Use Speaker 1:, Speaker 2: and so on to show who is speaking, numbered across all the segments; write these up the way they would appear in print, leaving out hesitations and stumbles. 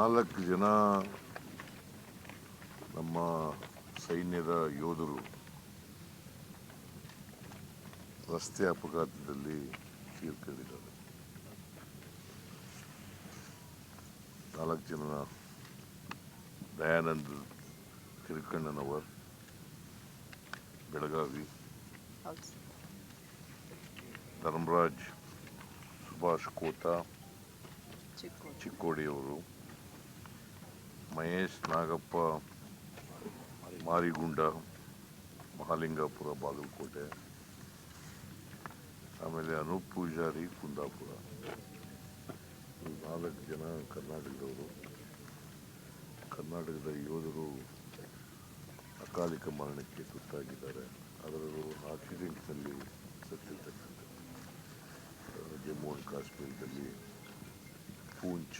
Speaker 1: 4 ಜನ ನಮ್ಮ ಸೈನ್ಯದ ಯೋಧರು ರಸ್ತೆ ಅಪಘಾತದಲ್ಲಿ ತೀರ್ಕೊಂಡಿದ್ದಾರೆ. 4 ಜನ ದಯಾನಂದ್ ತಿರುಕಣ್ಣನವರ್ ಬೆಳಗಾವಿ, ಧರ್ಮರಾಜ್ ಸುಭಾಷ್ ಕೋತಾ ಚಿಕ್ಕೋಡಿಯವರು, ಮಹೇಶ್ ನಾಗಪ್ಪ ಮಾರಿಗುಂಡ ಮಹಾಲಿಂಗಾಪುರ ಬಾಗಲಕೋಟೆ, ಆಮೇಲೆ ಅನೂಪ್ ಪೂಜಾರಿ ಕುಂದಾಪುರ. 4 ಜನ ಕರ್ನಾಟಕದವರು. ಕರ್ನಾಟಕದ ಯೋಧರು ಅಕಾಲಿಕ ಮರಣಕ್ಕೆ ತುತ್ತಾಗಿದ್ದಾರೆ. ಅದರಲ್ಲೂ ಆಕ್ಸಿಡೆಂಟ್ನಲ್ಲಿ ಸತ್ತಿರ್ತಕ್ಕಂಥ ಜಮ್ಮು ಅಂಡ್ ಕಾಶ್ಮೀರದಲ್ಲಿ ಪೂಂಚ್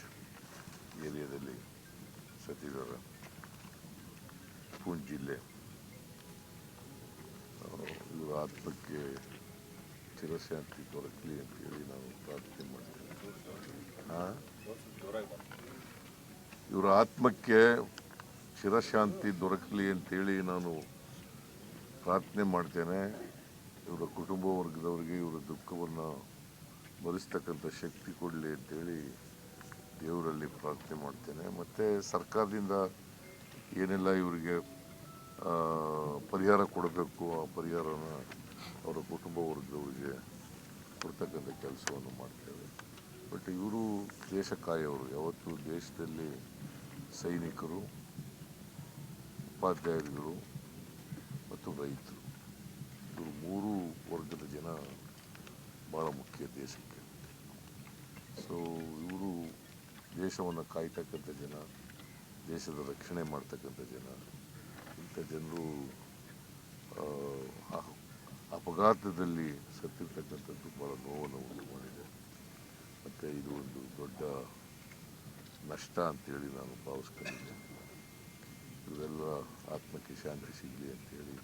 Speaker 1: ಏರಿಯಾದಲ್ಲಿ ಸತ್ತಿದ್ದಾರೆ. ಪೂಂಚ್ ಜಿಲ್ಲೆ. ಇವರ ಆತ್ಮಕ್ಕೆ ಚಿರಶಾಂತಿ ದೊರಕಲಿ ಅಂತೇಳಿ ನಾವು ಪ್ರಾರ್ಥನೆ ಮಾಡ್ತೇವೆ. ಇವರ ಆತ್ಮಕ್ಕೆ ಚಿರಶಾಂತಿ ದೊರಕಲಿ ಅಂತೇಳಿ ನಾನು ಪ್ರಾರ್ಥನೆ ಮಾಡ್ತೇನೆ. ಇವರ ಕುಟುಂಬ ವರ್ಗದವರಿಗೆ ಇವರ ದುಃಖವನ್ನು ಭರಿಸ್ತಕ್ಕಂಥ ಶಕ್ತಿ ಕೊಡಲಿ ಅಂತೇಳಿ ದೇವರಲ್ಲಿ ಪ್ರಾರ್ಥನೆ ಮಾಡ್ತೇನೆ. ಮತ್ತು ಸರ್ಕಾರದಿಂದ ಏನೆಲ್ಲ ಇವರಿಗೆ ಪರಿಹಾರ ಕೊಡಬೇಕು ಆ ಪರಿಹಾರನ ಅವರ ಕುಟುಂಬ ವರ್ಗದವರಿಗೆ ಕೊಡ್ತಕ್ಕಂಥ ಕೆಲಸವನ್ನು ಮಾಡ್ತೇವೆ. ಬಟ್ ಇವರು ದೇಶ ಕಾಯೋರು. ಯಾವತ್ತು ದೇಶದಲ್ಲಿ ಸೈನಿಕರು, ಉಪಾಧ್ಯಾಯರುಗಳು ಮತ್ತು ರೈತರು, ಇವರು 3 ವರ್ಗದ ಜನ ಭಾಳ ಮುಖ್ಯ ದೇಶಕ್ಕೆ. ಸೊ ಇವರು ದೇಶವನ್ನು ಕಾಯ್ತಕ್ಕಂಥ ಜನ, ದೇಶದ ರಕ್ಷಣೆ ಮಾಡ್ತಕ್ಕಂಥ ಜನ. ಇಂಥ ಜನರು ಅಪಘಾತದಲ್ಲಿ ಸತ್ತಿರ್ತಕ್ಕಂಥದ್ದು ಭಾಳ ನೋವನ್ನು ಉಂಟು ಮಾಡಿದೆ. ಮತ್ತು ಇದು ಒಂದು ದೊಡ್ಡ ನಷ್ಟ ಅಂತೇಳಿ ನಾನು ಭಾವಿಸ್ಕೊಂಡಿದ್ದೆ. ಇವರೆಲ್ಲ ಆತ್ಮಕ್ಕೆ ಶಾಂತಿ ಸಿಗಲಿ ಅಂತೇಳಿ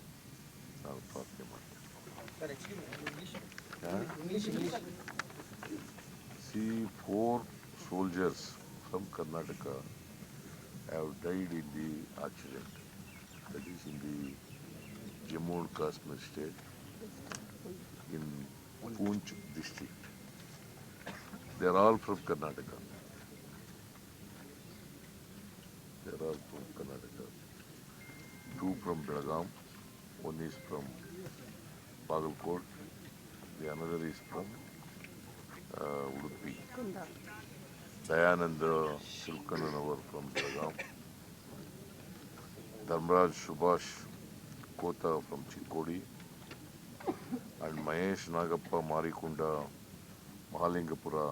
Speaker 1: ನಾನು ಪ್ರಾರ್ಥನೆ ಮಾಡ್ತೇನೆ. C4 soldiers from Karnataka have died in the accident. That is in the Jammu and Kashmir state, in Poonch district. They are all from Karnataka. They are all from Karnataka. 2 from Belgaum, 1 is from Bagalkot, the another is from Udupi. Dayanand Tirukananavar from Belgaum, Dharmaraj Subhash Kota from Chikkodi, and Mahesh Nagappa Marikunda Mahalingapura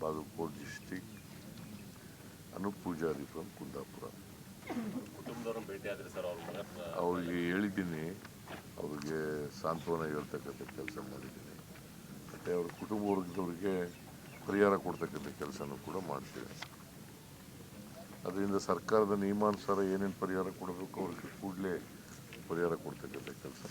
Speaker 1: Bagalkot district, Anup Pujari from Kundapura. ಅವ್ರಿಗೆ ಹೇಳಿದ್ದೀನಿ, ಅವ್ರಿಗೆ ಸಾಂತ್ವನ ಹೇಳ್ತಕ್ಕಂಥ ಕೆಲಸ ಮಾಡಿದ್ದೀನಿ. ಮತ್ತು ಅವ್ರ ಕುಟುಂಬ ವರ್ಗದವ್ರಿಗೆ ಪರಿಹಾರ ಕೊಡ್ತಕ್ಕಂಥ ಕೆಲಸನೂ ಕೂಡ ಮಾಡ್ತೀವಿ. ಅದರಿಂದ ಸರ್ಕಾರದ ನಿಯಮಾನುಸಾರ ಏನೇನು ಪರಿಹಾರ ಕೊಡಬೇಕು ಅವ್ರಿಗೆ ಕೂಡಲೇ ಪರಿಹಾರ ಕೊಡ್ತಕ್ಕಂಥ ಕೆಲಸ.